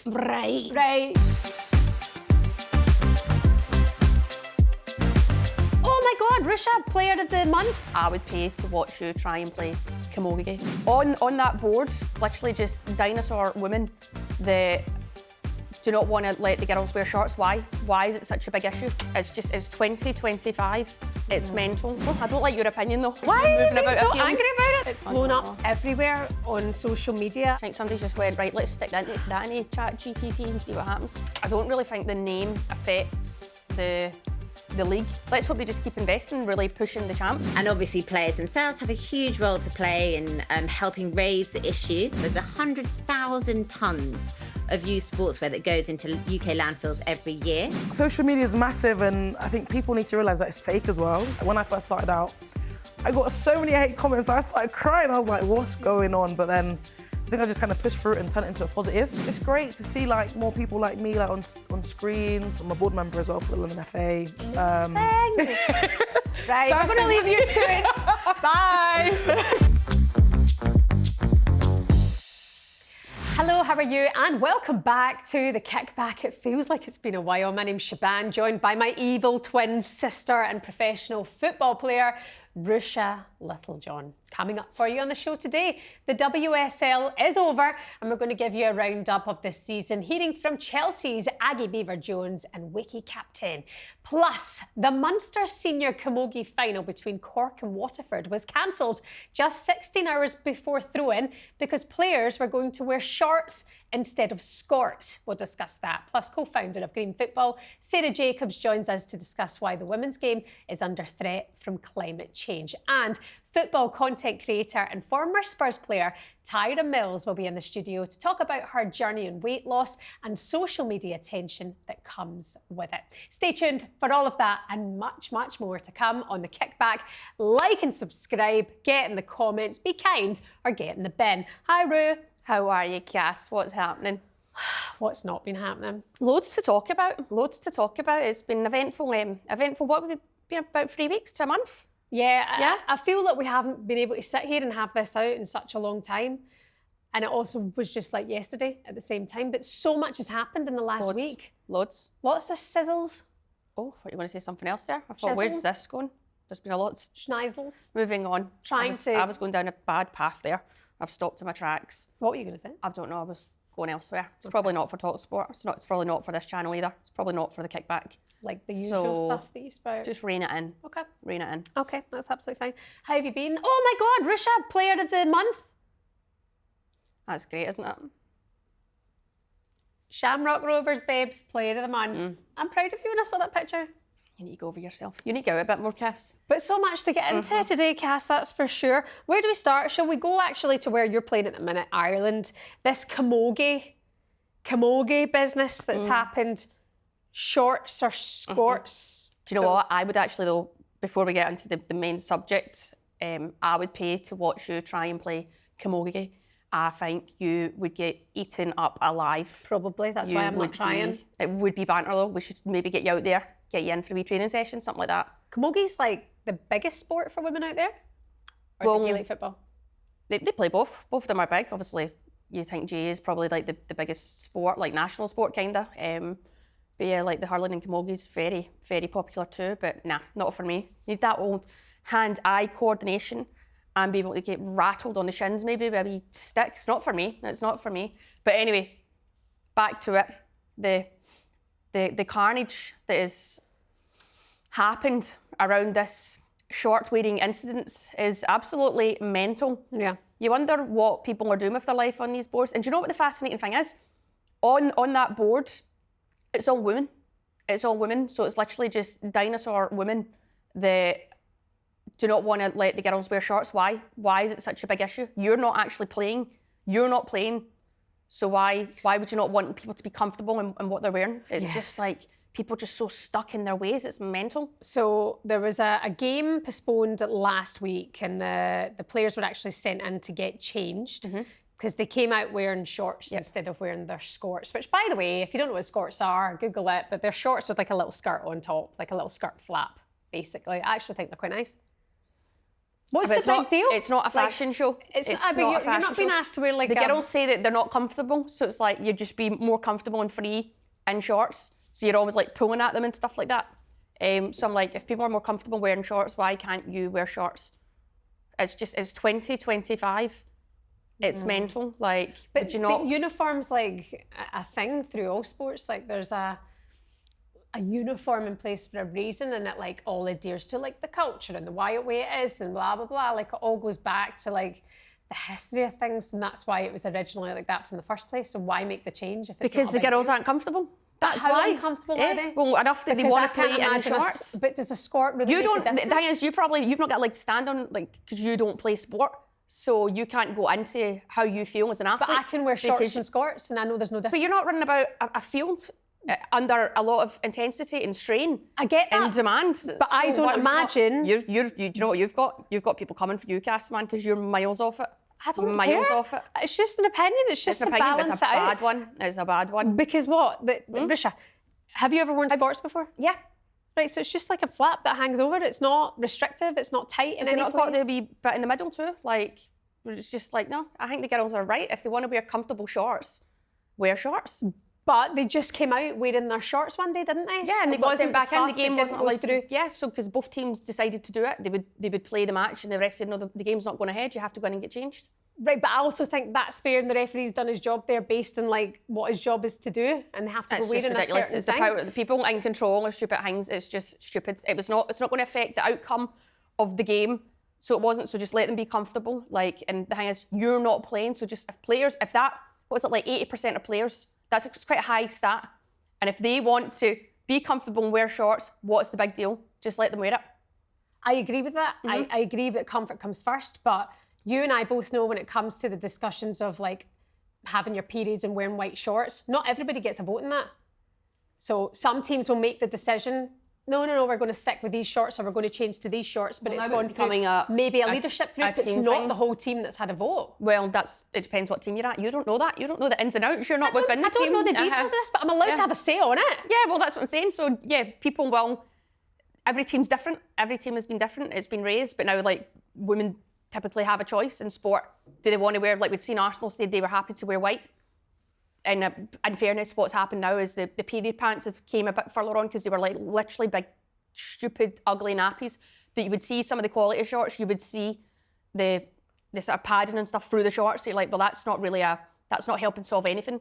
Right. Oh my God, Ruesha, Player of the Month. I would pay to watch you try and play Camogie. On that board, literally just dinosaur women that do not want to let the girls wear shorts. Why? Why is it such a big issue? It's 2025. It's mental. I don't like your opinion though. Why are you about so angry about it? It's I blown don't up everywhere on social media. I think somebody just went, right, let's stick that into ChatGPT and see what happens. I don't really think the name affects the league. Let's hope they just keep investing, really pushing the champ. And obviously players themselves have a huge role to play in helping raise the issue. There's 100,000 tonnes of used sportswear that goes into UK landfills every year. Social media is massive, and I think people need to realise that it's fake as well. When I first started out, I got so many hate comments, I started crying. I was like, what's going on? But then I think I just kind of pushed through it and turned it into a positive. It's great to see like more people like me like on screens. I'm a board member as well for the London FA. Right, I'm going to leave you to it. Bye. Hello, how are you? And welcome back to The Kickback. It feels like it's been a while. My name's Shebahn, joined by my evil twin sister and professional football player, Ruesha Littlejohn. Coming up for you on the show today, the WSL is over and we're going to give you a roundup of this season, hearing from Chelsea's Aggie Beaver-Jones and Wiki captain. Plus, the Munster Senior Camogie final between Cork and Waterford was cancelled just 16 hours before throw-in because players were going to wear shorts instead of skorts. We'll discuss that. Plus, co-founder of Green Football, Sarah Jacobs, joins us to discuss why the women's game is under threat from climate change. And football content creator and former Spurs player Tyra Mills will be in the studio to talk about her journey in weight loss and social media attention that comes with it. Stay tuned for all of that and much, much more to come on The Kickback. Like and subscribe, get in the comments, be kind, or get in the bin. Hi, Rue. How are you, Cass? What's happening? What's not been happening? Loads to talk about. It's been eventful. What have it been, about 3 weeks to a month? Yeah. I feel that we haven't been able to sit here and have this out in such a long time. And it also was just like yesterday at the same time. But so much has happened in the last week. Loads. Lots of sizzles. Oh, I thought you were going to say something else there. I thought, where's this going? There's been a lot. Schneisels. Moving on. I was going down a bad path there. I've stopped in my tracks. What were you going to say? I don't know. I was going elsewhere. It's probably not for talkSPORT. It's probably not for this channel either. It's probably not for The Kickback. Like the usual stuff that you spout? Just rein it in. Okay. Rein it in. Okay, that's absolutely fine. How have you been? Oh my God, Ruesha, Player of the Month. That's great, isn't it? Shamrock Rovers, babes, Player of the Month. I'm proud of you when I saw that picture. You need to go over yourself. You need to go out a bit more, Cass. But so much to get into today, Cass, that's for sure. Where do we start? Shall we go actually to where you're playing at the minute, Ireland? This Camogie business that's happened, shorts or skorts. Do you know what? I would actually, though, before we get into the main subject, I would pay to watch you try and play Camogie. I think you would get eaten up alive. Probably, that's why I'm not trying. It would be banter though. We should maybe get you out there, get you in for a wee training session, something like that. Camogie's like the biggest sport for women out there? Or is it Gaelic football? They play both. Both of them are big. Obviously, you think GA is probably like the biggest sport, like national sport kinda. But yeah, like the hurling and Camogie's very, very popular too. But nah, not for me. You need that old hand-eye coordination and be able to get rattled on the shins maybe with a wee stick. It's not for me. It's not for me. But anyway, back to it. The carnage that has happened around this short wearing incidents is absolutely mental. Yeah. You wonder what people are doing with their life on these boards. And do you know what the fascinating thing is? On that board, it's all women. It's all women. So it's literally just dinosaur women that do not want to let the girls wear shorts. Why? Why is it such a big issue? You're not actually playing. You're not playing. So why would you not want people to be comfortable in what they're wearing? It's just like people just so stuck in their ways. It's mental. So there was a game postponed last week and the players were actually sent in to get changed because they came out wearing shorts instead of wearing their skorts, which, by the way, if you don't know what skorts are, Google it, but they're shorts with like a little skirt on top, like a little skirt flap, basically. I actually think they're quite nice. What's But the big deal? It's not a fashion show. It's not, not a you're fashion not being show. asked to wear like the girls say that they're not comfortable, so it's like you just be more comfortable and free in shorts. So you're always like pulling at them and stuff like that. So I'm like, if people are more comfortable wearing shorts, why can't you wear shorts? It's 2025. It's mental. Like, would you not? But uniforms like a thing through all sports. Like there's a uniform in place for a reason, and it like all adheres to like the culture and the why it is and blah blah blah. Like it all goes back to like the history of things, and that's why it was originally like that from the first place. So why make the change if it's Because not the a big girls deal? aren't comfortable. That's How why. uncomfortable are they? Well, enough that they Because want to I can't play in imagine shorts. but does a skirt really You make don't. a The difference? thing is, you've not got a leg to stand on, like, because you don't play sport, so you can't go into how you feel as an athlete. But I can wear shorts because- and skirts, and I know there's no difference. But you're not running about a field under a lot of intensity and strain. I get that. And demand. But I don't why would you not- imagine- you do you know what you've got? You've got people coming for you, Cass, man, because you're miles off it. I don't miles care. off it. It's just an opinion. It's just It's an to opinion, but balance it's a it out. bad one. It's a bad one. Because what? Ruesha, have you ever worn skirts before? Yeah. Right, so it's just like a flap that hangs over. It's not restrictive. It's not tight in Is it any not place. got to be bit in the middle too? Like, it's just like, no, I think the girls are right. If they want to wear comfortable shorts, wear shorts. But they just came out wearing their shorts one day, didn't they? Yeah, and they It got wasn't sent back in. The discussed, game it didn't wasn't go allowed through. to. Yeah, so because both teams decided to do it, they would play the match, and the ref said, no, the game's not going ahead. You have to go in and get changed. Right, but I also think that's fair, and the referee's done his job there based on like what his job is to do, and they have to It's go just wearing a ridiculous. certain It's the thing. power, the people in control of stupid things. It's just stupid. It's not going to affect the outcome of the game. So it wasn't. So just let them be comfortable. Like, and the thing is, you're not playing. So just if that, what was it, like 80% of players? It's quite a high stat. And if they want to be comfortable and wear shorts, what's the big deal? Just let them wear it. I agree with that. Mm-hmm. I agree that comfort comes first, but you and I both know when it comes to the discussions of like having your periods and wearing white shorts, not everybody gets a vote in that. So some teams will make the decision, no, we're going to stick with these shorts or we're going to change to these shorts, but Well, it's now it's gone becoming through maybe a leadership group. It's team not thing. the whole team that's had a vote. Well, it depends what team you're at. You don't know that. You don't know the ins and outs. You're not within the I don't team. know the details of this, but I'm allowed to have a say on it. Yeah, well, that's what I'm saying. So, yeah, people will... Every team's different. Every team has been different. It's been raised. But now, like, women typically have a choice in sport. Do they want to wear... Like, we've seen Arsenal say they were happy to wear white. And in fairness, what's happened now is the period pants have came a bit further on because they were, like, literally big, stupid, ugly nappies that you would see some of the quality shorts. You would see the sort of padding and stuff through the shorts. So you're like, well, that's not really that's not helping solve anything.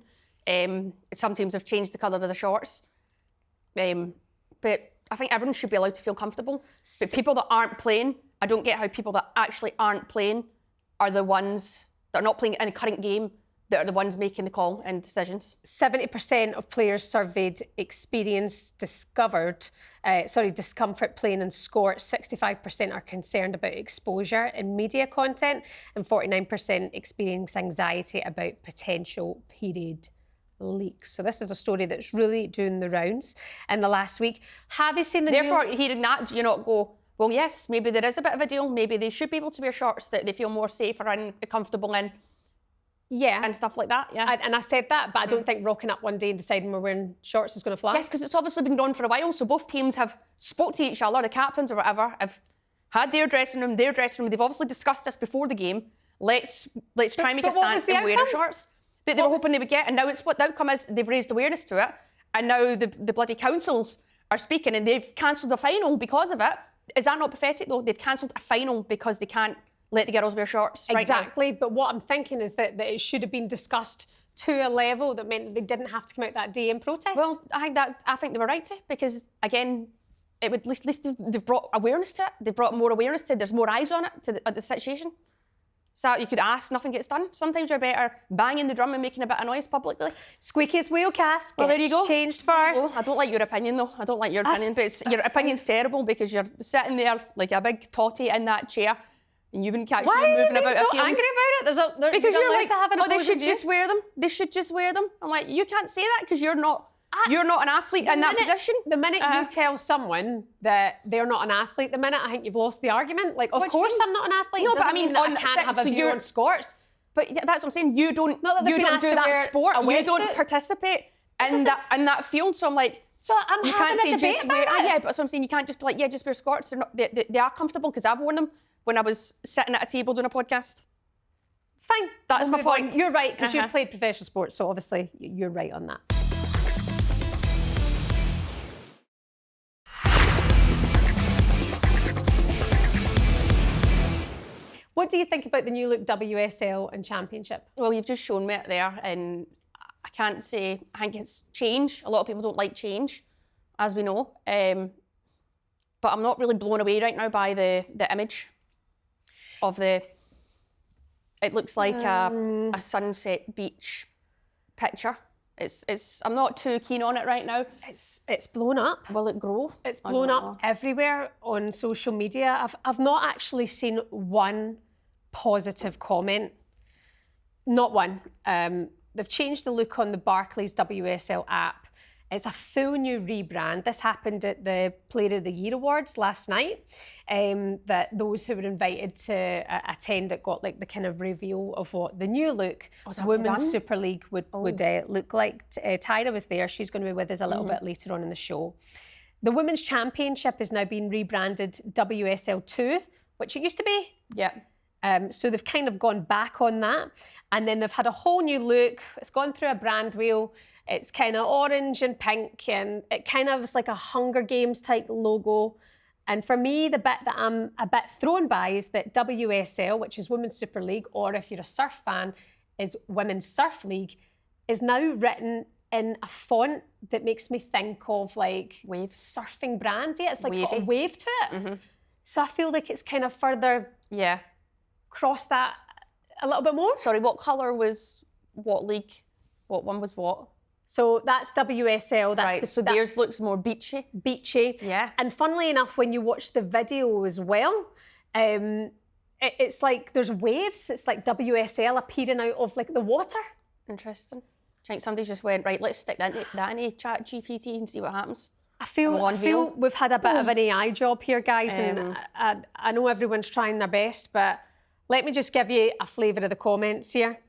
Some teams have changed the colour of the shorts. But I think everyone should be allowed to feel comfortable. But people that aren't playing, I don't get how people that actually aren't playing are the ones that are not playing in the current game that are the ones making the call and decisions. 70% of players surveyed discomfort playing in skorts. 65% are concerned about exposure in media content, and 49% experience anxiety about potential period leaks. So this is a story that's really doing the rounds in the last week. Have you seen the Therefore, new... hearing that, do you not go, well, yes, maybe there is a bit of a deal. Maybe they should be able to wear shorts that they feel more safer and comfortable in. Yeah. And stuff like that, yeah. And I said that, but I don't think rocking up one day and deciding we're wearing shorts is going to fly. Yes, because it's obviously been going on for a while, so both teams have spoke to each other, the captains or whatever, have had their dressing room. They've obviously discussed this before the game. Let's try and make a But what was stance the and wear our outcome? shorts that they were hoping they would get. And now it's what the outcome is, they've raised awareness to it. And now the bloody councils are speaking and they've cancelled a final because of it. Is that not pathetic though? They've cancelled a final because they can't let the girls wear shorts right now. Exactly, but what I'm thinking is that it should have been discussed to a level that meant that they didn't have to come out that day and protest. Well, I think they were right to, because again, it would at least they've brought awareness to it. They've brought more awareness to it. There's more eyes on it at the situation. So you could ask, nothing gets done. Sometimes you're better banging the drum and making a bit of noise publicly. Squeaky's wheel cast. Well, there you go. Changed first. I don't like your opinion though. I don't like your opinion, but your opinion's terrible because you're sitting there like a big totty in that chair. And you wouldn't catch Why you moving are you about so a field. angry about it? Because you're like, to have an oh, they should opposing view. just wear them. They should just wear them. I'm like, you can't say that because you're not an athlete in that position. The minute you tell someone that they're not an athlete, the minute I think you've lost the argument. Like, of What do you course mean? I'm not an athlete. No, It but I doesn't mean, mean that on I can't that- have a so view you're- on skorts. But yeah, that's what I'm saying. You don't Not that they've do been asked to that wear sport. a You don't wetsuit. participate in that field. So I'm like, So I'm you having can't a say debate just about wear. it. Yeah, but that's what I'm saying. You can't just be like, yeah, just wear skorts. They are comfortable because I've worn them. when I was sitting at a table doing a podcast. Fine. That is my point. You're right, because you've played professional sports, so obviously you're right on that. What do you think about the new look WSL and Championship? Well, you've just shown me it there, and I can't say, I think it's change. A lot of people don't like change, as we know. But I'm not really blown away right now by the image of the... It looks like a sunset beach picture. I'm not too keen on it right now. It's blown up. Will it grow? It's blown up everywhere on social media. I've not actually seen one positive comment. Not one. They've changed the look on the Barclays WSL app. It's a full new rebrand. This happened at the Player of the Year Awards last night. That those who were invited to attend it got like the kind of reveal of what the new look Women's Super League would look like. Tyra was there. She's going to be with us a little bit later on in the show. The Women's Championship is now being rebranded WSL 2, which it used to be. Yeah. So they've kind of gone back on that. And then they've had a whole new look. It's gone through a brand wheel. It's kind of orange and pink, and it kind of is like a Hunger Games type logo. And for me, the bit that I'm a bit thrown by is that WSL, which is Women's Super League, or if you're a surf fan, is Women's Surf League, is now written in a font that makes me think of like waves, surfing brands. Yeah, it's like wavy. got a wave to it. So I feel like it's kind of further crossed that a little bit more. Sorry, what colour was what league? What one was what? So that's WSL. That's right, theirs looks more beachy. Beachy. Yeah. And funnily enough, when you watch the video as well, it's like there's waves. It's like WSL appearing out of like the water. Interesting. I think somebody just went, right, let's stick that in chat GPT and see what happens. I feel we've had a bit of an AI job here, guys, and I know everyone's trying their best, but let me just give you a flavour of the comments here.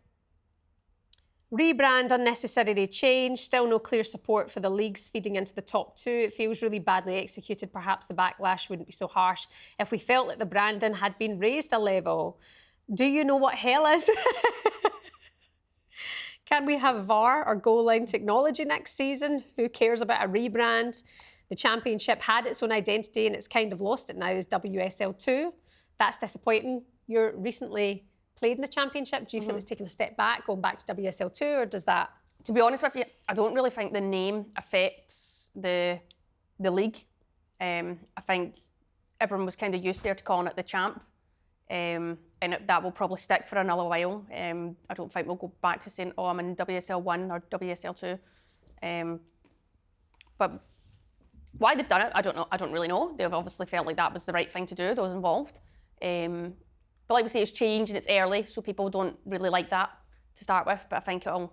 Rebrand, unnecessary change, still no clear support for the leagues feeding into the top two. It feels really badly executed. Perhaps the backlash wouldn't be so harsh if we felt that the branding had been raised a level. Do you know what hell is? Can we have VAR or goal line technology next season? Who cares about a rebrand? The Championship had its own identity and it's kind of lost it now as WSL 2. That's disappointing. You're recently played in the Championship. Do you feel it's taken a step back, going back to WSL 2, or does that? To be honest with you, I don't really think the name affects the league. I think everyone was kind of used there to calling it the Champ, and that will probably stick for another while. I don't think we'll go back to saying, oh, I'm in WSL 1 or WSL 2. But why they've done it, I don't know. I don't really know. They've obviously felt like that was the right thing to do, those involved. But like we say, it's changed and it's early, so people don't really like that to start with. But I think it'll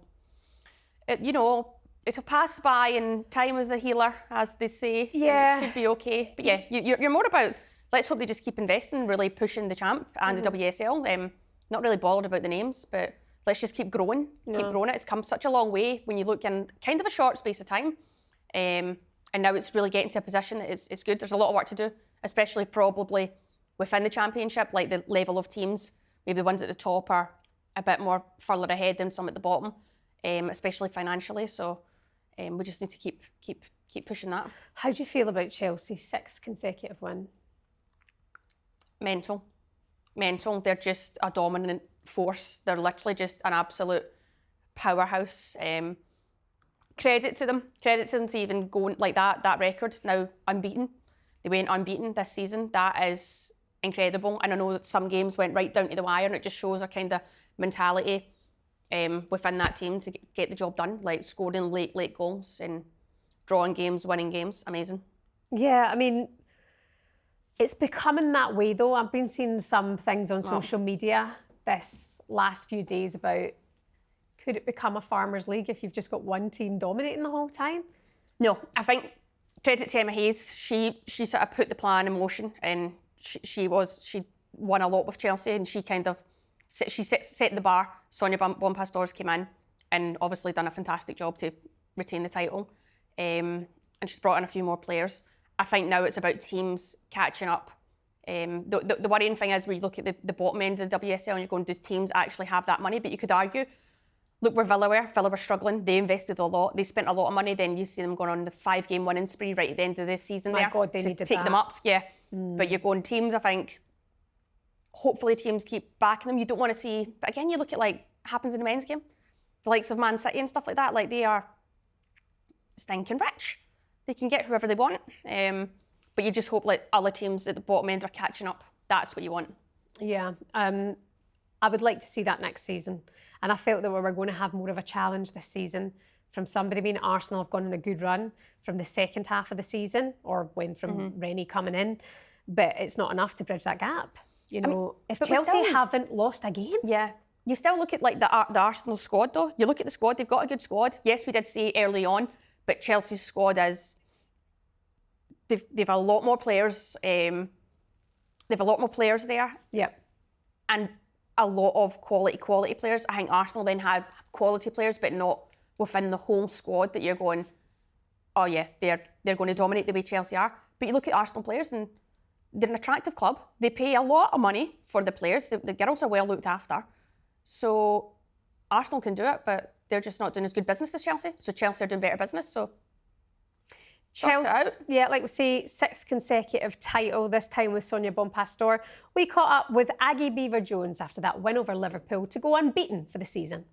pass by, and time is a healer, as they say. Yeah. It should be okay. But yeah, you're more about, let's hope they just keep investing, really pushing the Champ and the WSL. Not really bothered about the names, but let's just keep growing, keep growing it. It's come such a long way when you look in kind of a short space of time. And now it's really getting to a position that it's good. There's a lot of work to do, especially probably within the Championship, like the level of teams, maybe the ones at the top are a bit more further ahead than some at the bottom, especially financially. So we just need to keep pushing that. How do you feel about Chelsea's 6th consecutive win? Mental. They're just a dominant force. They're literally just an absolute powerhouse. Credit to them to even go like that. That record now unbeaten. They went unbeaten this season. That is incredible. And I know that some games went right down to the wire, and it just shows a kind of mentality within that team to get the job done, like scoring late goals and drawing games, winning games. Amazing. Yeah, I mean, it's becoming that way though. I've been seeing some things on social media this last few days about, could it become a farmers' league if you've just got one team dominating the whole time? No, I think credit to Emma Hayes. She sort of put the plan in motion, and she won a lot with Chelsea, and she set the bar. Sonia Bonpastors came in and obviously done a fantastic job to retain the title. And she's brought in a few more players. I think now it's about teams catching up The worrying thing is when you look at the bottom end of the WSL and you're going, do teams actually have that money? But you could argue, look where Villa were struggling. They invested a lot. They spent a lot of money. Then you see them going on the 5-game winning spree right at the end of the season My there God, they to needed take that. them up. Yeah, but you're going teams, I think, hopefully teams keep backing them. You don't want to see, but again, you look at like happens in the men's game, the likes of Man City and stuff like that, like they are stinking rich. They can get whoever they want. But you just hope like other teams at the bottom end are catching up. That's what you want. Yeah, I would like to see that next season. And I felt that we were going to have more of a challenge this season from somebody. I mean, Arsenal have gone on a good run from the second half of the season, or when from Rennie coming in, but it's not enough to bridge that gap. You know, if Chelsea haven't lost a game. Yeah. You still look at like the Arsenal squad though. You look at the squad, they've got a good squad. Yes, we did say early on, but Chelsea's squad is, they've a lot more players. They've a lot more players there. Yeah. And a lot of quality players. I think Arsenal then had quality players, but not within the whole squad that you're going, oh yeah, they're going to dominate the way Chelsea are. But you look at Arsenal players and they're an attractive club. They pay a lot of money for the players. The girls are well looked after. So Arsenal can do it, but they're just not doing as good business as Chelsea. So Chelsea are doing better business. So Chelsea, yeah, like we say, 6th consecutive title, this time with Sonia Bonpastor. We caught up with Aggie Beever-Jones after that win over Liverpool to go unbeaten for the season.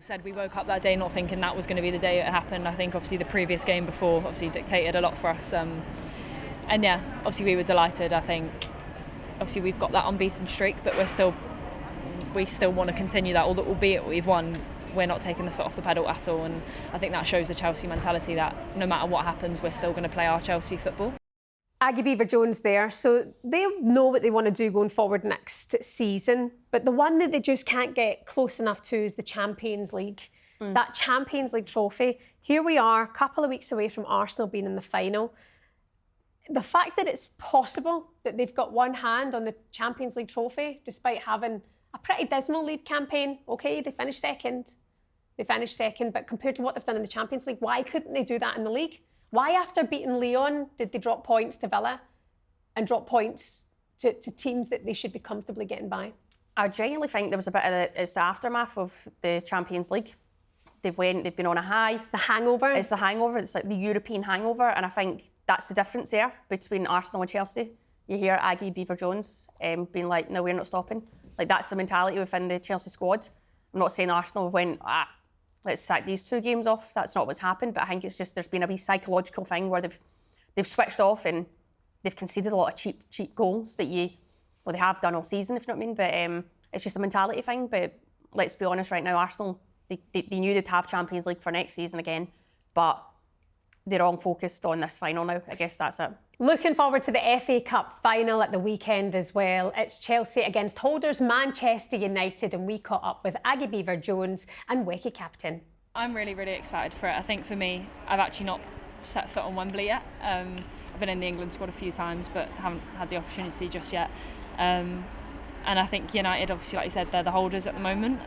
Said we woke up that day not thinking that was going to be the day it happened. I think obviously the previous game before obviously dictated a lot for us. And yeah, obviously we were delighted. I think obviously we've got that unbeaten streak, but we still want to continue that, albeit we've won. We're not taking the foot off the pedal at all, and I think that shows the Chelsea mentality that no matter what happens, we're still going to play our Chelsea football. Aggie Beever-Jones there, so they know what they want to do going forward next season, but the one that they just can't get close enough to is the Champions League. That Champions League trophy. Here we are, a couple of weeks away from Arsenal being in the final. The fact that it's possible that they've got one hand on the Champions League trophy, despite having a pretty dismal league campaign. Okay, they finished second, but compared to what they've done in the Champions League, why couldn't they do that in the league? Why, after beating Lyon, did they drop points to Villa and drop points to teams that they should be comfortably getting by? I genuinely think there was a bit of it's the aftermath of the Champions League. They've been on a high. The hangover? It's the hangover. It's like the European hangover, and I think that's the difference there between Arsenal and Chelsea. You hear Aggie Beever-Jones being like, no, we're not stopping. Like, that's the mentality within the Chelsea squad. I'm not saying Arsenal went, let's sack these 2 games off. That's not what's happened, but I think it's just there's been a wee psychological thing where they've switched off and they've conceded a lot of cheap goals that they have done all season, if you know what I mean. But it's just a mentality thing. But let's be honest right now, Arsenal, they knew they'd have Champions League for next season again, but they're all focused on this final now. I guess that's it. Looking forward to the FA Cup final at the weekend as well. It's Chelsea against holders Manchester United, and we caught up with Aggie Beever-Jones and Wicked captain. I'm really, really excited for it. I think for me, I've actually not set foot on Wembley yet. I've been in the England squad a few times, but haven't had the opportunity just yet. And I think United, obviously, like you said, they're the holders at the moment.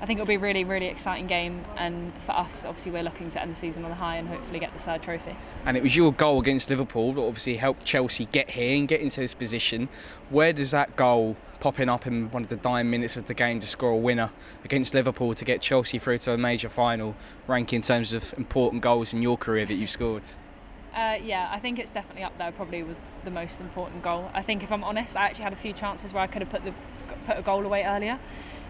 I think it'll be a really, really exciting game, and for us, obviously, we're looking to end the season on a high and hopefully get the 3rd trophy. And it was your goal against Liverpool that obviously helped Chelsea get here and get into this position. Where does that goal, popping up in one of the dying minutes of the game to score a winner against Liverpool to get Chelsea through to a major final, rank in terms of important goals in your career that you've scored? Yeah, I think it's definitely up there, probably with the most important goal. I think, if I'm honest, I actually had a few chances where I could have put a goal away earlier.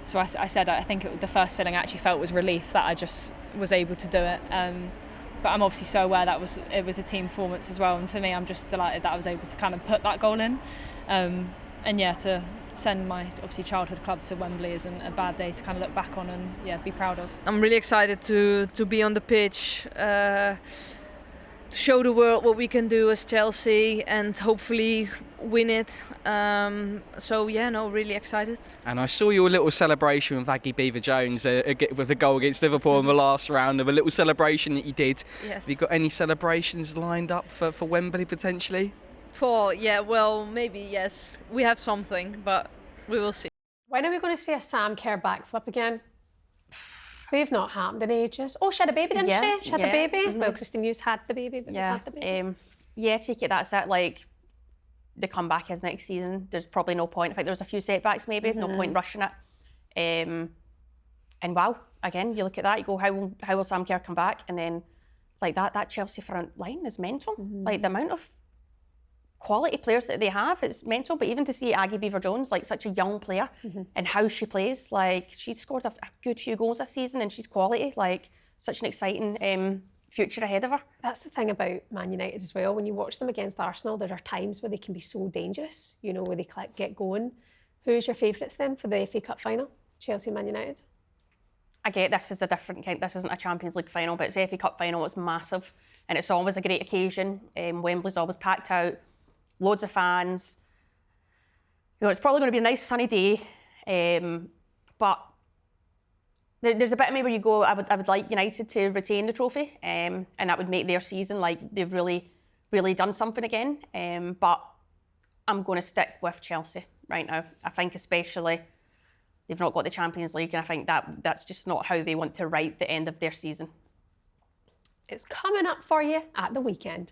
So I said I think the first feeling I actually felt was relief that I just was able to do it. But I'm obviously so aware that it was a team performance as well. And for me, I'm just delighted that I was able to kind of put that goal in. And yeah, to send my obviously childhood club to Wembley isn't a bad day to kind of look back on and be proud of. I'm really excited to be on the pitch. To show the world what we can do as Chelsea and hopefully win it. Really excited. And I saw your little celebration with Aggie Beever-Jones with the goal against Liverpool in the last round, of a little celebration that you did. Yes. Have you got any celebrations lined up for Wembley potentially? Maybe yes. We have something, but we will see. When are we going to see a Sam Kerr backflip again? They've not happened in ages. Oh, she had a baby, didn't she? She had the baby. Mm-hmm. Well, Christine Hughes had the baby, but had the baby. Take it, that's it. Like, the comeback is next season, there's probably no point. I think there's a few setbacks maybe, no point rushing it. And wow, again, you look at that, you go, how will Sam Kerr come back? And then like that Chelsea front line is mental. Like the amount of quality players that they have, it's mental. But even to see Aggie Beever-Jones, like such a young player, and how she plays, like she's scored a good few goals this season and she's quality, like such an exciting future ahead of her. That's the thing about Man United as well. When you watch them against Arsenal, there are times where they can be so dangerous, you know, where they get going. Who's your favourites then for the FA Cup final? Chelsea, Man United? I get this is a different kind. This isn't a Champions League final, but it's the FA Cup final. It's massive, and it's always a great occasion. Wembley's always packed out, loads of fans. You know, it's probably going to be a nice sunny day, but there's a bit of me where you go, I would like United to retain the trophy, and that would make their season like they've really, really done something again. But I'm going to stick with Chelsea right now. I think especially they've not got the Champions League, and I think that's just not how they want to write the end of their season. It's coming up for you at the weekend.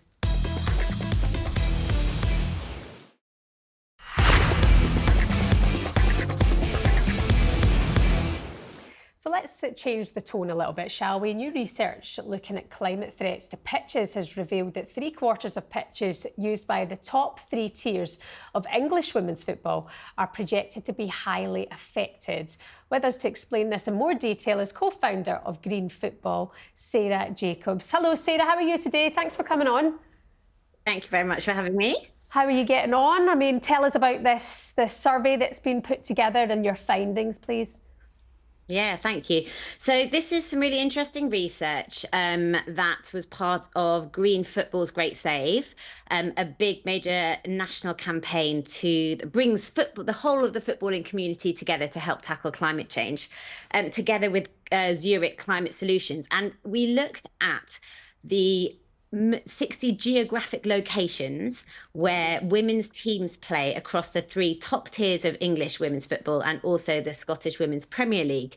So let's change the tone a little bit, shall we? New research looking at climate threats to pitches has revealed that 3/4 of pitches used by the top 3 tiers of English women's football are projected to be highly affected. With us to explain this in more detail is co-founder of Green Football, Sarah Jacobs. Hello, Sarah, how are you today? Thanks for coming on. Thank you very much for having me. How are you getting on? I mean, tell us about this survey that's been put together and your findings, please. Yeah, thank you. So this is some really interesting research that was part of Green Football's Great Save, a big major national campaign that brings the whole of the footballing community together to help tackle climate change, together with Zurich Climate Solutions. And we looked at the 60 geographic locations where women's teams play across the 3 top tiers of English women's football and also the Scottish Women's Premier League,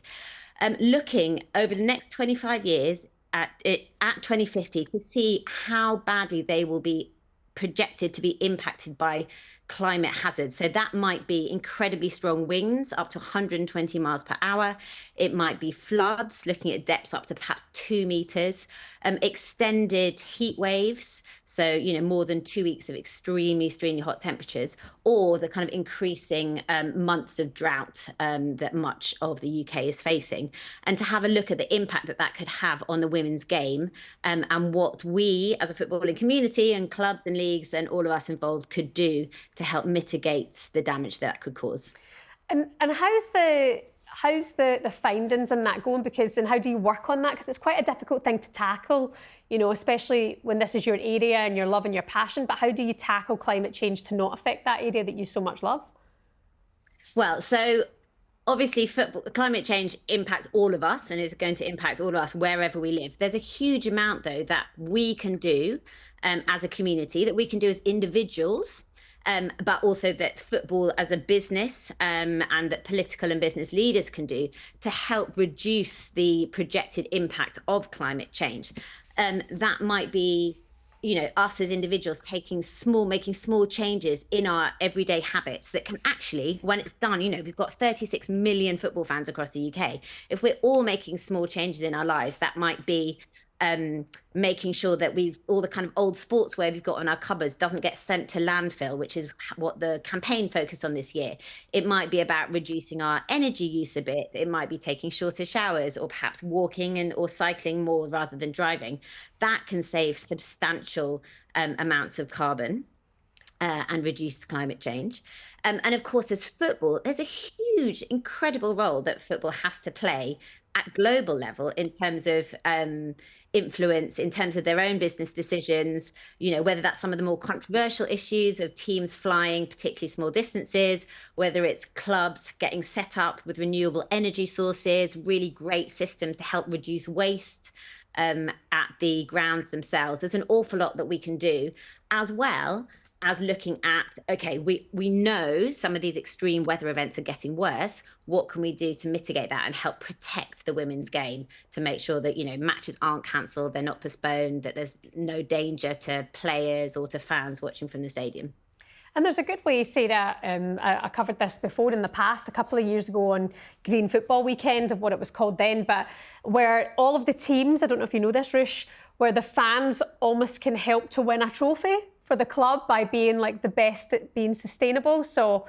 looking over the next 25 years at 2050 to see how badly they will be projected to be impacted by climate hazards. So that might be incredibly strong winds up to 120 miles per hour. It might be floods, looking at depths up to perhaps 2 meters, extended heat waves. So, you know, more than 2 weeks of extremely, extremely hot temperatures, or the kind of increasing months of drought that much of the UK is facing. And to have a look at the impact that could have on the women's game, and what we as a footballing community and clubs and leagues and all of us involved could do to help mitigate the damage that could cause. And how's the findings in that going? And how do you work on that? Because it's quite a difficult thing to tackle, you know, especially when this is your area and your love and your passion. But how do you tackle climate change to not affect that area that you so much love? Well, so obviously climate change impacts all of us and is going to impact all of us wherever we live. There's a huge amount, though, that we can do as a community, that we can do as individuals, but also that football as a business and that political and business leaders can do to help reduce the projected impact of climate change. That might be, you know, us as individuals making small changes in our everyday habits that can actually, when it's done, you know, we've got 36 million football fans across the UK. If we're all making small changes in our lives, that might be making sure that all the kind of old sportswear we've got in our cupboards doesn't get sent to landfill, which is what the campaign focused on this year. It might be about reducing our energy use a bit. It might be taking shorter showers, or perhaps walking or cycling more rather than driving. That can save substantial amounts of carbon and reduce climate change. And of course, as football, there's a huge, incredible role that football has to play at global level in terms of influence, in terms of their own business decisions, you know, whether that's some of the more controversial issues of teams flying particularly small distances, whether it's clubs getting set up with renewable energy sources, really great systems to help reduce waste at the grounds themselves. There's an awful lot that we can do, as well as looking at, okay, we know some of these extreme weather events are getting worse. What can we do to mitigate that and help protect the women's game, to make sure that, you know, matches aren't cancelled, they're not postponed, that there's no danger to players or to fans watching from the stadium? And there's a good way, Sarah, I covered this before in the past, a couple of years ago on Green Football Weekend, of what it was called then, but where all of the teams, I don't know if you know this, Rush, where the fans almost can help to win a trophy for the club by being like the best at being sustainable. So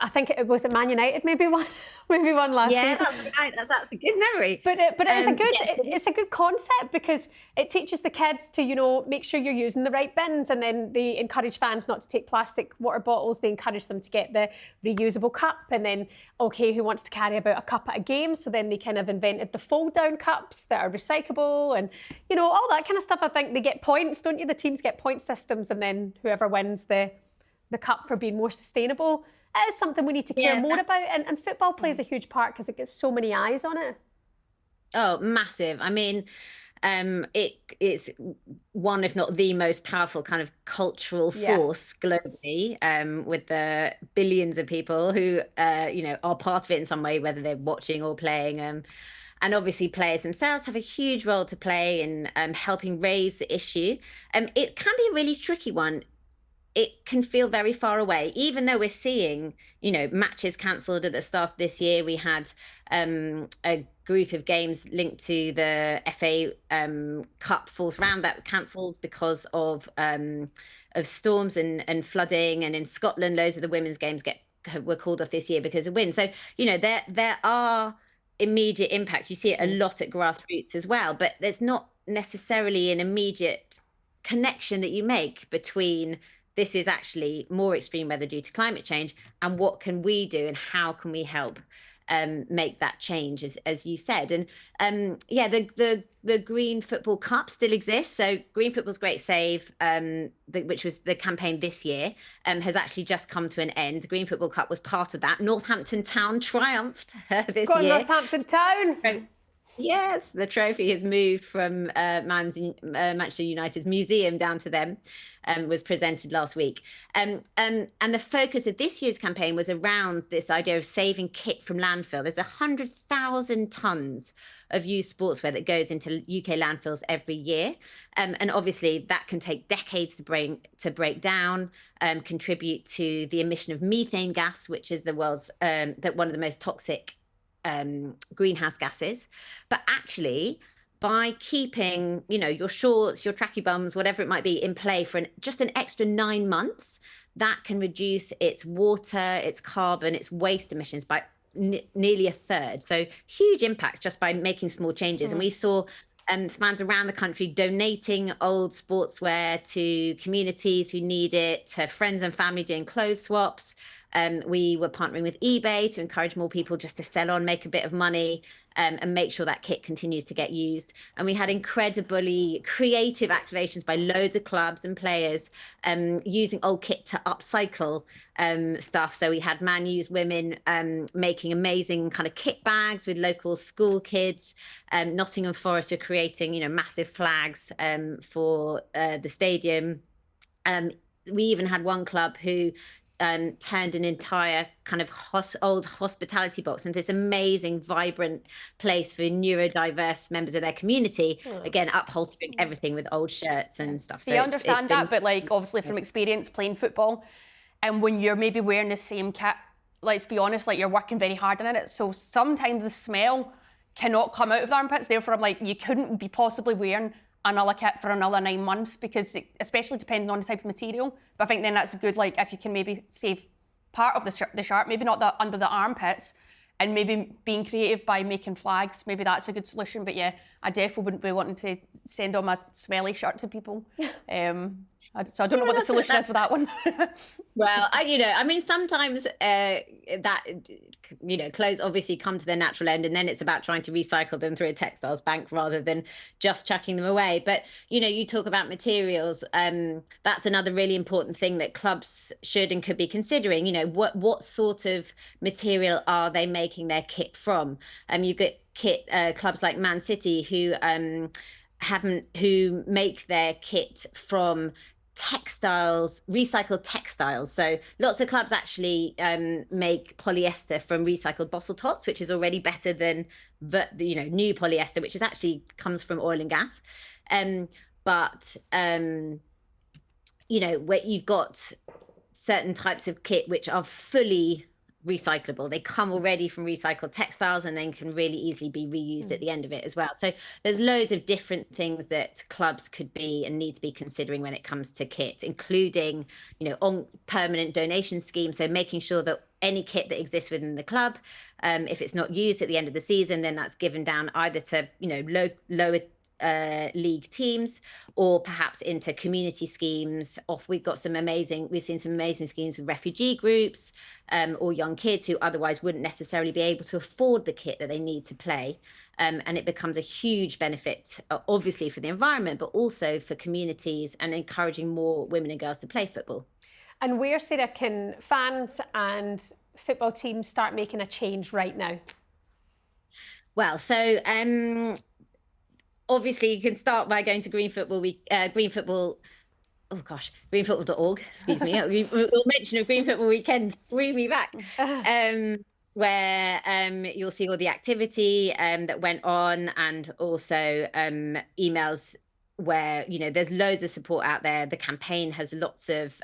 I think it was at Man United, maybe one last season. That's a good memory. But it is a good, yes. it's a good concept because it teaches the kids to, you know, make sure you're using the right bins, and then they encourage fans not to take plastic water bottles. They encourage them to get the reusable cup, and then, okay, who wants to carry about a cup at a game? So then they kind of invented the fold-down cups that are recyclable, and, you know, all that kind of stuff. I think they get points, don't you? The teams get point systems, and then whoever wins the cup for being more sustainable. It is something we need to care more about, and football plays a huge part because it gets so many eyes on it. Oh, massive. I mean, it's one, if not the most powerful kind of cultural force globally, with the billions of people who, you know, are part of it in some way, whether they're watching or playing. And obviously players themselves have a huge role to play in helping raise the issue. It can be a really tricky one. It can feel very far away, even though we're seeing, you know, matches cancelled at the start of this year. We had a group of games linked to the FA Cup fourth round that were cancelled because of storms and flooding. And in Scotland, loads of the women's games were called off this year because of wind. So, you know, there are immediate impacts. You see it a lot at grassroots as well, but there's not necessarily an immediate connection that you make between this is actually more extreme weather due to climate change, and what can we do and how can we help make that change, as you said. And the Green Football Cup still exists. So Green Football's Great Save, which was the campaign this year, has actually just come to an end. The Green Football Cup was part of that. Northampton Town triumphed this Go on, year. Northampton Town. Yes, the trophy has moved from Manchester United's museum down to them, was presented last week. And the focus of this year's campaign was around this idea of saving kit from landfill. There's 100,000 tonnes of used sportswear that goes into UK landfills every year. And obviously that can take decades to break down, contribute to the emission of methane gas, which is the world's one of the most toxic greenhouse gases. But actually, by keeping, you know, your shorts, your tracky bums, whatever it might be, in play for just an extra 9 months, that can reduce its water, its carbon, its waste emissions by nearly a third. So huge impact just by making small changes. And we saw fans around the country donating old sportswear to communities who need it, to friends and family doing clothes swaps. We were partnering with eBay to encourage more people just to sell on, make a bit of money, and make sure that kit continues to get used. And we had incredibly creative activations by loads of clubs and players using old kit to upcycle stuff. So we had Man U's women making amazing kind of kit bags with local school kids. Nottingham Forest were creating, you know, massive flags for the stadium. We even had one club who turned an entire kind of old hospitality box into this amazing, vibrant place for neurodiverse members of their community. Again, upholstering everything with old shirts and stuff. So you understand that, but like obviously from experience playing football, and when you're maybe wearing the same kit, let's be honest, like you're working very hard on it. So sometimes the smell cannot come out of the armpits. Therefore, I'm like, you couldn't be possibly wearing another kit for another 9 months, because especially depending on the type of material. But I think then that's a good, like, if you can maybe save part of the shirt, maybe not the under the armpits, and maybe being creative by making flags, maybe that's a good solution. But yeah, I definitely wouldn't be wanting to send all my smelly shirt to people. So I don't know what the solution is with that one. Well, sometimes that, you know, clothes obviously come to their natural end, and then it's about trying to recycle them through a textiles bank rather than just chucking them away. But, you know, you talk about materials. That's another really important thing that clubs should and could be considering. You know, what sort of material are they making their kit from? You get clubs like Man City who make their kit from recycled textiles. So lots of clubs actually make polyester from recycled bottle tops, which is already better than new polyester, which is actually comes from oil and gas. But you know, where you've got certain types of kit which are fully recyclable. They come already from recycled textiles and then can really easily be reused at the end of it as well. So there's loads of different things that clubs could be and need to be considering when it comes to kit, including, on permanent donation schemes. So making sure that any kit that exists within the club, if it's not used at the end of the season, then that's given down either to, lower league teams or perhaps into community schemes. We've seen some amazing schemes with refugee groups or young kids who otherwise wouldn't necessarily be able to afford the kit that they need to play. And it becomes a huge benefit, obviously for the environment, but also for communities and encouraging more women and girls to play football. And where, Sarah, can fans and football teams start making a change right now? Well, so obviously you can start by going to greenfootball.org, excuse me. We'll mention a Green Football Weekend, bring me back, where you'll see all the activity that went on, and also emails where, there's loads of support out there. The campaign has lots of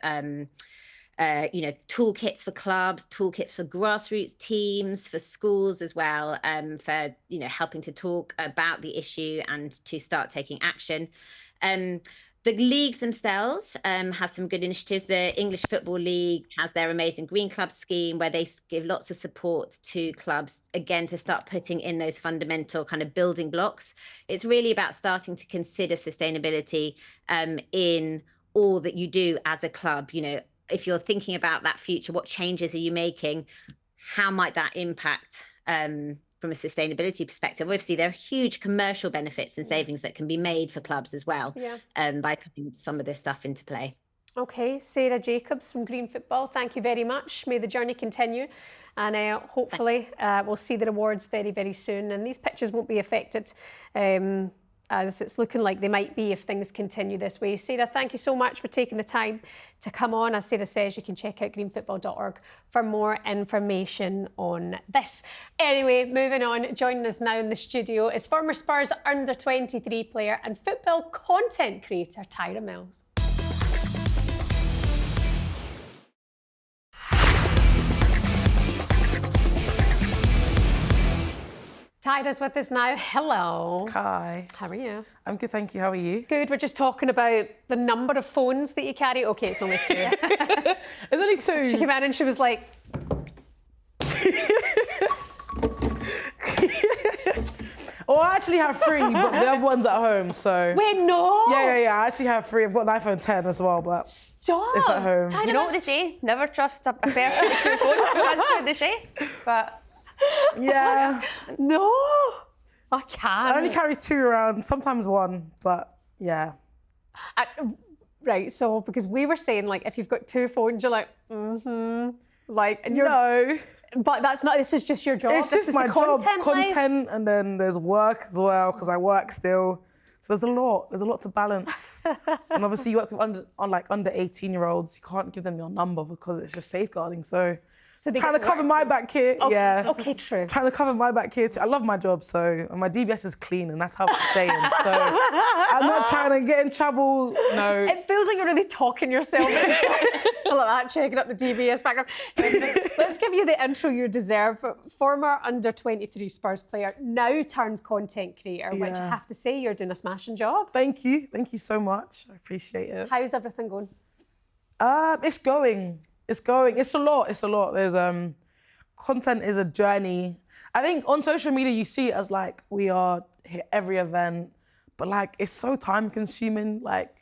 toolkits for clubs, toolkits for grassroots teams, for schools as well, for, helping to talk about the issue and to start taking action. The leagues themselves have some good initiatives. The English Football League has their amazing Green Club scheme where they give lots of support to clubs, again, to start putting in those fundamental kind of building blocks. It's really about starting to consider sustainability in all that you do as a club. If you're thinking about that future, what changes are you making? How might that impact from a sustainability perspective? Obviously, there are huge commercial benefits and savings that can be made for clubs as well by putting some of this stuff into play. Okay, Sarah Jacobs from Green Football, thank you very much. May the journey continue. And hopefully we'll see the rewards very, very soon. And these pitches won't be affected as it's looking like they might be if things continue this way. Sarah, thank you so much for taking the time to come on. As Sarah says, you can check out greenfootball.org for more information on this. Anyway, moving on, joining us now in the studio is former Spurs under-23 player and football content creator, Tyra Mills. Tyra's with us now. Hello. Hi. How are you? I'm good, thank you. How are you? Good. We're just talking about the number of phones that you carry. Okay, it's only 2. It's only 2. She came in and she was like... Oh, I actually have 3, but the other one's at home, so... Wait, no! Yeah, I actually have 3. I've got an iPhone 10 as well, but... Stop! It's at home. You know what they say? Never trust a person with 2 phones. That's what they say. But... Yeah. No! I can't. I only carry 2 around, sometimes 1, but yeah. Right, so because we were saying, like, if you've got 2 phones, you're like, like, and you're... No. But that's not, this is just your job. It's this just is my the job, content, and then there's work as well, because I work still. So there's a lot to balance. And obviously you work with under 18-year-olds, you can't give them your number because it's just safeguarding, so they trying to cover my back here, yeah. Okay, true. Trying to cover my back here too. I love my job, so and my DBS is clean, and that's how it's staying. So I'm not trying to get in trouble. No. It feels like you're really talking yourself. Like that, checking up the DBS background. Let's give you the intro you deserve. Former under-23 Spurs player, now turns content creator, which I have to say you're doing a smashing job. Thank you so much. I appreciate it. How's everything going? It's going. It's a lot. There's content is a journey. I think on social media you see it as like we are hit every event, but like it's so time consuming. Like,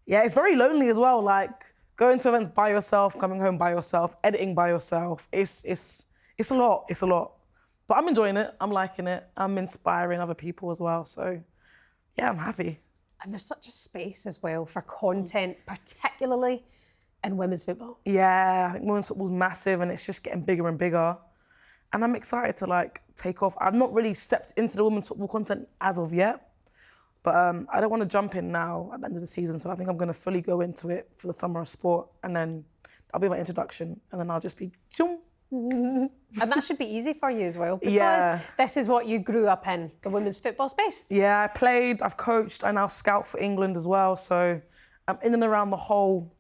yeah, it's very lonely as well. Like going to events by yourself, coming home by yourself, editing by yourself. It's a lot. It's a lot. But I'm enjoying it. I'm liking it. I'm inspiring other people as well. So yeah, I'm happy. And there's such a space as well for content, particularly in women's football. Yeah, I think women's football's massive and it's just getting bigger and bigger. And I'm excited to like take off. I've not really stepped into the women's football content as of yet, but I don't want to jump in now at the end of the season. So I think I'm going to fully go into it for the summer of sport, and then that'll be my introduction, and then I'll just be zoom. And that should be easy for you as well, because this is what you grew up in, the women's football space. Yeah, I played, I've coached, I now scout for England as well. So I'm in and around the whole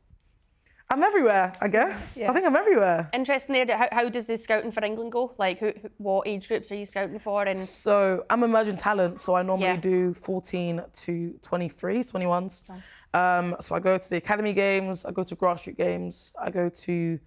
I'm everywhere, I guess. Yeah. I think I'm everywhere. Interesting there. How does the scouting for England go? Like, what age groups are you scouting for? And So I'm emerging talent, so I normally Yeah. do 14 to 23, 21s. So I go to the academy games, I go to grassroots games, I go to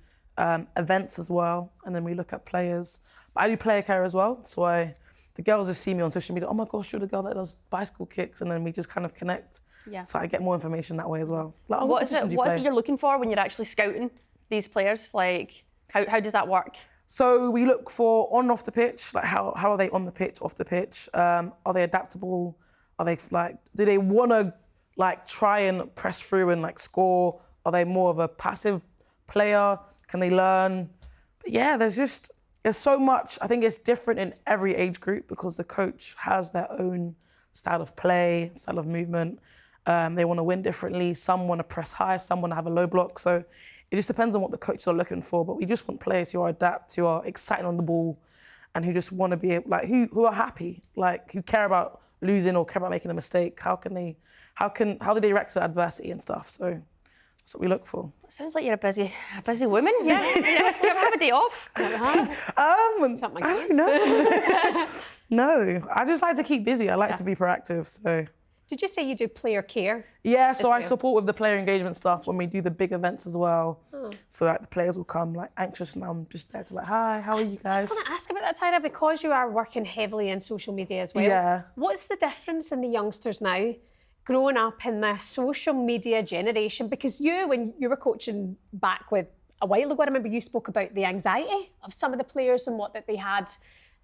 events as well, and then we look at players. But I do player care as well, so the girls just see me on social media, oh my gosh, you're the girl that does bicycle kicks, and then we just kind of connect. Yeah. So I get more information that way as well. Like, oh, what is position do you it play? you're looking for when you're actually scouting these players? Like, how does that work? So we look for on and off the pitch, like how are they on the pitch, off the pitch? Are they adaptable? Are they like, do they want to like try and press through and like score? Are they more of a passive player? Can they learn? But yeah, there's so much. I think it's different in every age group because the coach has their own style of play, style of movement. They want to win differently. Some want to press high, some want to have a low block. So it just depends on what the coaches are looking for. But we just want players who are adapt, who are exciting on the ball, and who just want to be like who are happy, like who care about losing or care about making a mistake. How do they react to adversity and stuff? So that's what we look for. Sounds like you're a busy woman. Yeah. Do you ever have a day off? I don't know. No, I just like to keep busy. I like to be proactive. So. Did you say you do player care? Yeah, so I support with the player engagement stuff when we do the big events as well. So like the players will come like anxious and I'm just there to like, hi, how are you guys? I was going to ask about that, Tyra, because you are working heavily in social media as well. Yeah. What's the difference in the youngsters now growing up in the social media generation? Because when you were coaching back with a while ago, I remember you spoke about the anxiety of some of the players and what that they had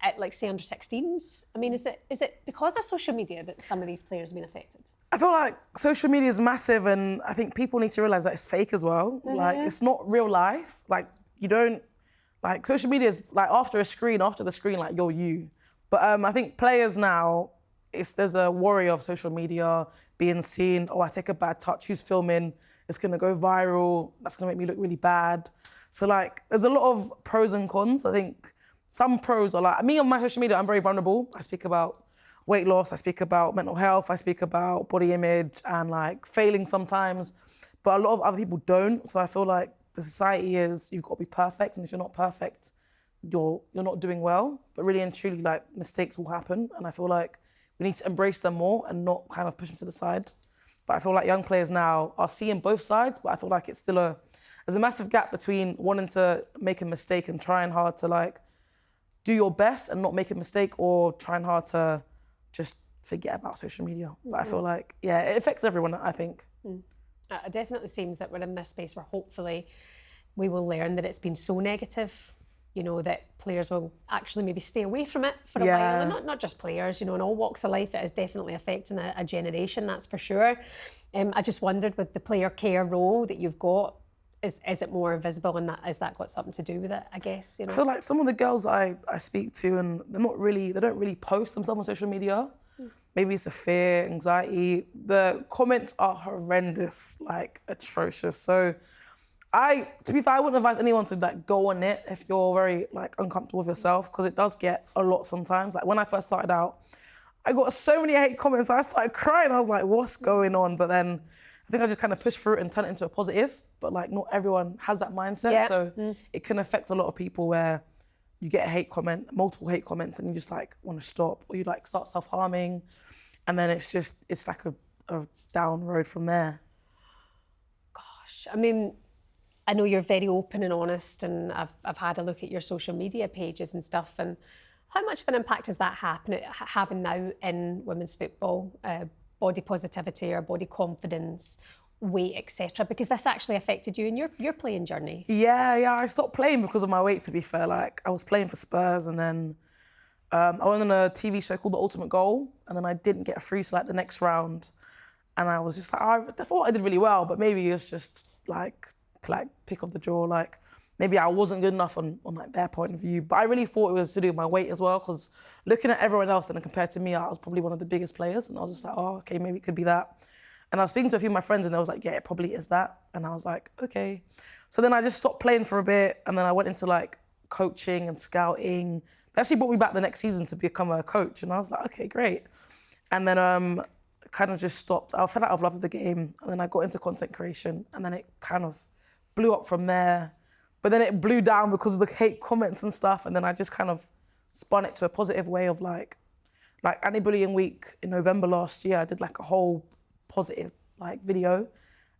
at, like, say, under 16s. I mean, is it because of social media that some of these players have been affected? I feel like social media is massive and I think people need to realise that it's fake as well. Like, it's not real life. Like, you don't... Like, social media is, like, after the screen, like, you're you. But I think players now, there's a worry of social media being seen. Oh, I take a bad touch, who's filming? It's going to go viral. That's going to make me look really bad. So, like, there's a lot of pros and cons. I think some pros are like... Me on my social media, I'm very vulnerable. I speak about weight loss, I speak about mental health, I speak about body image and, like, failing sometimes. But a lot of other people don't. So I feel like the society is you've got to be perfect. And if you're not perfect, you're not doing well. But really and truly, like, mistakes will happen. And I feel like we need to embrace them more and not kind of push them to the side. But I feel like young players now are seeing both sides, but I feel like it's still there's a massive gap between wanting to make a mistake and trying hard to, like, do your best and not make a mistake, or trying hard to just forget about social media. But I feel like, yeah, it affects everyone, I think. It definitely seems that we're in this space where hopefully we will learn that it's been so negative, you know, that players will actually maybe stay away from it for a while. And not just players, you know, in all walks of life, it is definitely affecting a generation, that's for sure. I just wondered, with the player care role that you've got, is it more visible, and has that got something to do with it, I guess? You know? I feel like some of the girls I speak to, and they don't really post themselves on social media. Maybe it's a fear, anxiety. The comments are horrendous, like atrocious. So to be fair, I wouldn't advise anyone to, like, go on it if you're very, like, uncomfortable with yourself, because it does get a lot sometimes. Like, when I first started out, I got so many hate comments. I started crying. I was like, what's going on? But then I think I just kind of pushed through it and turned it into a positive. But, like, not everyone has that mindset. So it can affect a lot of people where you get a hate comment, multiple hate comments, and you just, like, want to stop, or you, like, start self-harming. And then it's like a down road from there. Gosh, I mean, I know you're very open and honest, and I've had a look at your social media pages and stuff, and how much of an impact is that having now in women's football? Body positivity or body confidence, weight, etc. Because this actually affected you in your playing journey. Yeah, I stopped playing because of my weight, to be fair. Like, I was playing for Spurs, and then I went on a TV show called The Ultimate Goal, and then I didn't get through to, like, the next round. And I was just like, I thought I did really well, but maybe it's just like pick of the draw. Like, maybe I wasn't good enough on like their point of view. But I really thought it was to do with my weight as well, because looking at everyone else and compared to me, I was probably one of the biggest players. And I was just like, oh, okay, maybe it could be that. And I was speaking to a few of my friends, and they was like, yeah, it probably is that. And I was like, okay. So then I just stopped playing for a bit, and then I went into, like, coaching and scouting. They actually brought me back the next season to become a coach, and I was like, okay, great. And then kind of just stopped. I fell out of love with the game, and then I got into content creation, and then it kind of blew up from there. But then it blew down because of the hate comments and stuff. And then I just kind of spun it to a positive way of like Anti-Bullying Week in November last year, I did like a whole positive like video.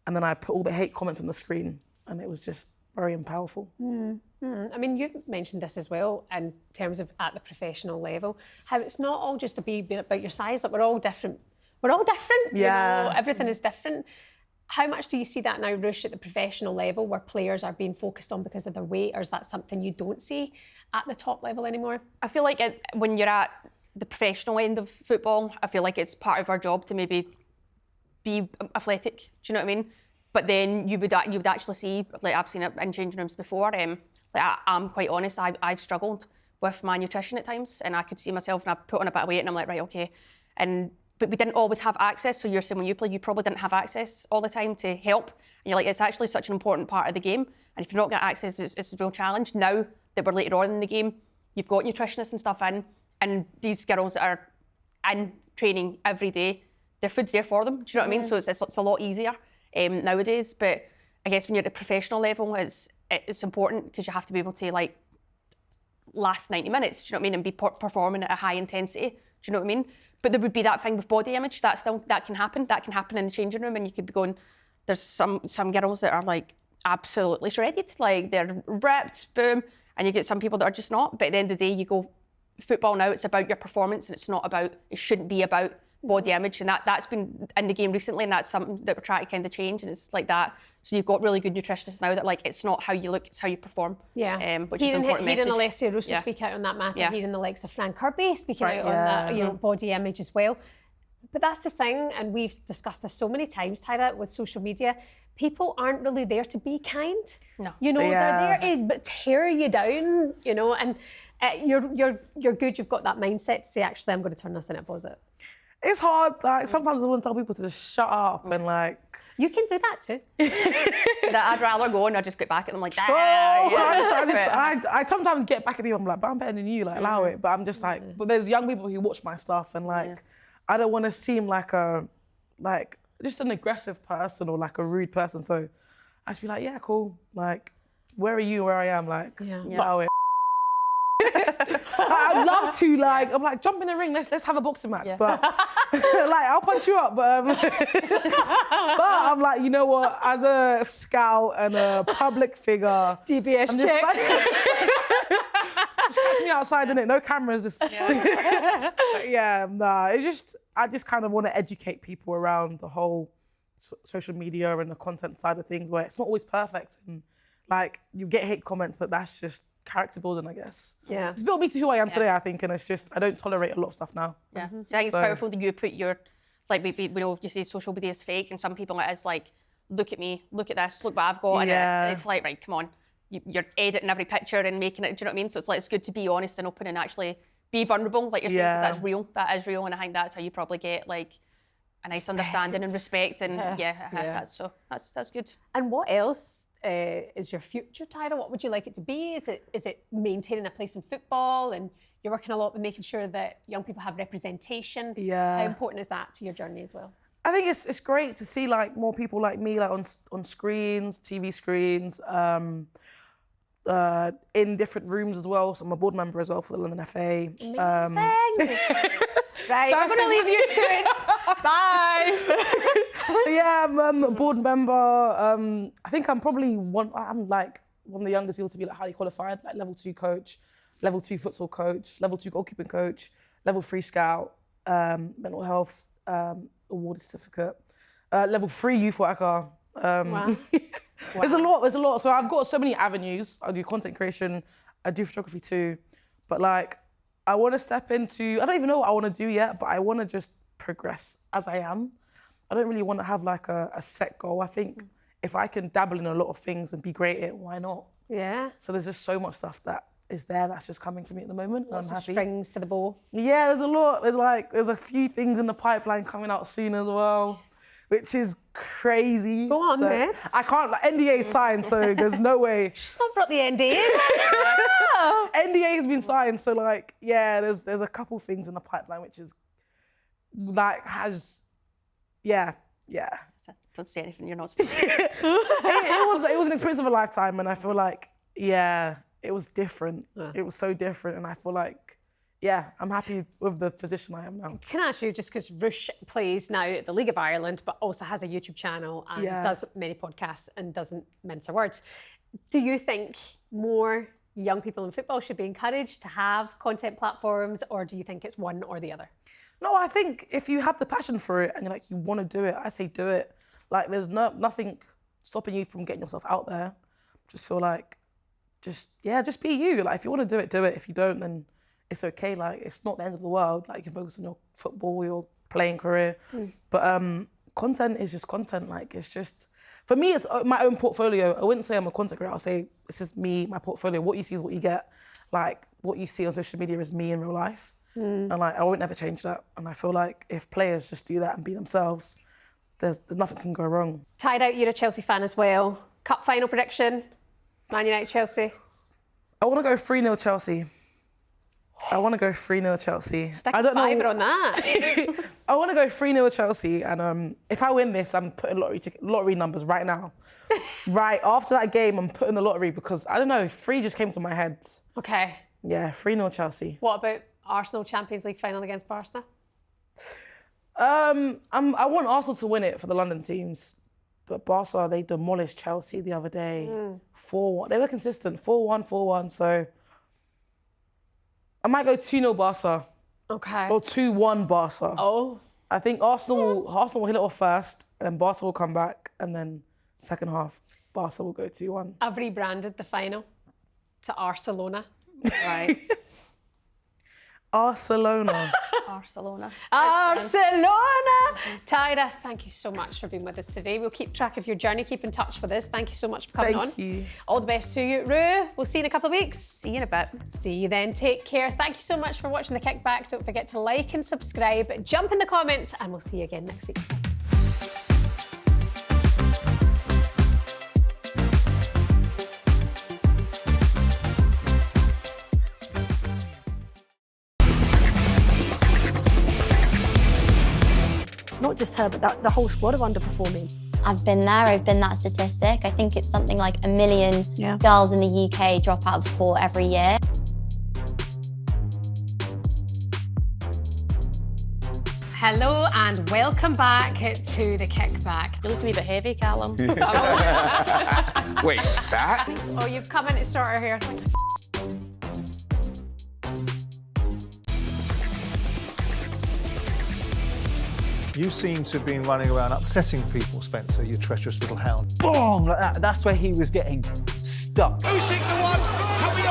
And then I put all the hate comments on the screen, and it was just very powerful. I mean, you've mentioned this as well in terms of at the professional level, how it's not all just about your size, like we're all different. We're all different, Yeah. you know, everything is different. How much do you see that now, Ruesha, at the professional level, where players are being focused on because of their weight, or is that something you don't see at the top level anymore? I feel like when you're at the professional end of football, I feel like it's part of our job to maybe be athletic. Do you know what I mean? But then you would actually see, like I've seen it in changing rooms before. I'm quite honest. I've struggled with my nutrition at times, and I could see myself, and I put on a bit of weight, and I'm like, right, okay. But we didn't always have access. So you're saying when you played, you probably didn't have access all the time to help. And you're like, it's actually such an important part of the game. And if you've not got access, it's a real challenge. Now that we're later on in the game, you've got nutritionists and stuff in, and these girls that are in training every day, their food's there for them. Do you know what I mean? So it's a lot easier nowadays. But I guess when you're at the professional level, it's important because you have to be able to like last 90 minutes. Do you know what I mean? And be performing at a high intensity. Do you know what I mean? But there would be that thing with body image that can happen. That can happen in the changing room, and you could be going. There's some girls that are like absolutely shredded, like they're ripped, boom, and you get some people that are just not. But at the end of the day, you go football now. It's about your performance, and it shouldn't be about body image, and that's been in the game recently, and that's something that we're trying to kind of change, and it's like that. So you've got really good nutritionists now that like it's not how you look, it's how you perform. Yeah, which is an important message. Hearing Alessia Russo speak out on that matter, Yeah. hearing the likes of Fran Kirby speaking out on that, you know, body image as well. But that's the thing, and we've discussed this so many times, Tyra, with social media. People aren't really there to be kind. No. You know, they're there to tear you down. You know, and you're good. You've got that mindset to say, actually, I'm going to turn this into a positive. It's hard. Like sometimes I want to tell people to just shut up and like. You can do that too. So that I'd rather go and I just get back at them like, I sometimes get back at people. I'm like, but I'm better than you. Like, allow it. But I'm just like, but there's young people who watch my stuff, and like, I don't want to seem like just an aggressive person or like a rude person. So I just be like, yeah, cool. Like, where are you? Where I am? Like, allow it. I'd love to, like, I'm like, jump in the ring, let's have a boxing match. Yeah. But like, I'll punch you up. But I'm like, you know what? As a scout and a public figure, DBS I'm check. Just, like, just catch me outside, innit? No cameras. Just, I just kind of want to educate people around the whole social media and the content side of things, where it's not always perfect, and like you get hate comments, but that's just character building, I guess. Yeah. It's built me to who I am today, I think, and it's just, I don't tolerate a lot of stuff now. Yeah. So I think it's powerful that you put your, like, we know you say social media is fake, and some people it is like, look at me, look at this, look what I've got, and it's like, right, come on, you're editing every picture and making it, do you know what I mean? So it's like, it's good to be honest and open and actually be vulnerable, like you're saying, because that's real, that is real, and I think that's how you probably get, like, a nice understanding and respect, and that's good. And what else is your future, Tyra? What would you like it to be? Is it maintaining a place in football, and you're working a lot with making sure that young people have representation? Yeah. How important is that to your journey as well? I think it's great to see like more people like me like on screens, TV screens, in different rooms as well. So I'm a board member as well for the London FA. Right, So I'm going to leave you to it. Bye. Yeah, I'm a board member. I think I'm probably I'm like one of the youngest people to be like highly qualified, like level 2 coach, level 2 futsal coach, level 2 goalkeeping coach, level 3 scout, mental health award certificate, level 3 youth worker. Wow. There's a lot. So I've got so many avenues. I do content creation, I do photography too, but like I want to step into, I don't even know what I want to do yet, but I want to just progress as I am. I don't really want to have like a set goal. I think if I can dabble in a lot of things and be great at it, why not? Yeah. So there's just so much stuff that is there that's just coming for me at the moment. Lots I'm of happy. strings to the bow. Yeah, there's a lot. There's a few things in the pipeline coming out soon as well, which is crazy. Go on, man. I can't, like, NDA is signed, so there's no way. She's not brought the NDA. NDA has been signed, so like, yeah, there's a couple things in the pipeline which is like yeah. Don't say anything you're not supposed to. It was an experience of a lifetime, and I feel like, yeah, it was different. It was so different, and I feel like, yeah, I'm happy with the position I am now. Can I ask you, just because Ruesha plays now at the League of Ireland, but also has a YouTube channel and does many podcasts and doesn't mince her words, do you think more young people in football should be encouraged to have content platforms, or do you think it's one or the other? No, I think if you have the passion for it and you want to do it, I say do it. Like, there's nothing stopping you from getting yourself out there. Just feel like, just be you. Like, if you want to do it, do it. If you don't, then it's okay. Like, it's not the end of the world. Like, you can focus on your football, your playing career. But content is just content. Like, it's just, for me, it's my own portfolio. I wouldn't say I'm a content creator. I'll say this is me, my portfolio. What you see is what you get. Like, what you see on social media is me in real life. And like, I would never change that. And I feel like if players just do that and be themselves, there's nothing can go wrong. Tyra, you're a Chelsea fan as well. Cup final prediction, Man United, Chelsea. I want to go 3-0 Chelsea. I want to go 3-0 Chelsie. Stick a fiver on that. I want to go 3-0 Chelsea, and if I win this, I'm putting lottery numbers right now. Right after that game, I'm putting the lottery because, I don't know, 3 just came to my head. Okay. Yeah, 3-0 Chelsea. What about Arsenal Champions League final against Barca? I want Arsenal to win it for the London teams, but Barca, they demolished Chelsea the other day. 4-1. They were consistent, 4-1, 4-1, so I might go 2-0 Barca. Okay. Or 2-1 Barca. Oh. I think Arsenal will hit it off first, and then Barca will come back, and then second half, Barca will go 2-1. I've rebranded the final to Barcelona. Right. Barcelona. Barcelona. Barcelona! Tyra, thank you so much for being with us today. We'll keep track of your journey, keep in touch with us. Thank you so much for coming on. Thank you. All the best to you. Rue, we'll see you in a couple of weeks. See you in a bit. See you then. Take care. Thank you so much for watching The Kickback. Don't forget to like and subscribe. Jump in the comments, and we'll see you again next week. Not just her, but the whole squad are underperforming. I've been there, I've been that statistic. I think it's something like 1 million girls in the UK drop out of sport every year. Hello and welcome back to The Kickback. You're looking a bit heavy, Callum. Wait, fat? Oh, you've come in to start her hair. You seem to have been running around upsetting people, Spencer, you treacherous little hound. Boom! Like that. That's where he was getting stuck. Usyk the one, coming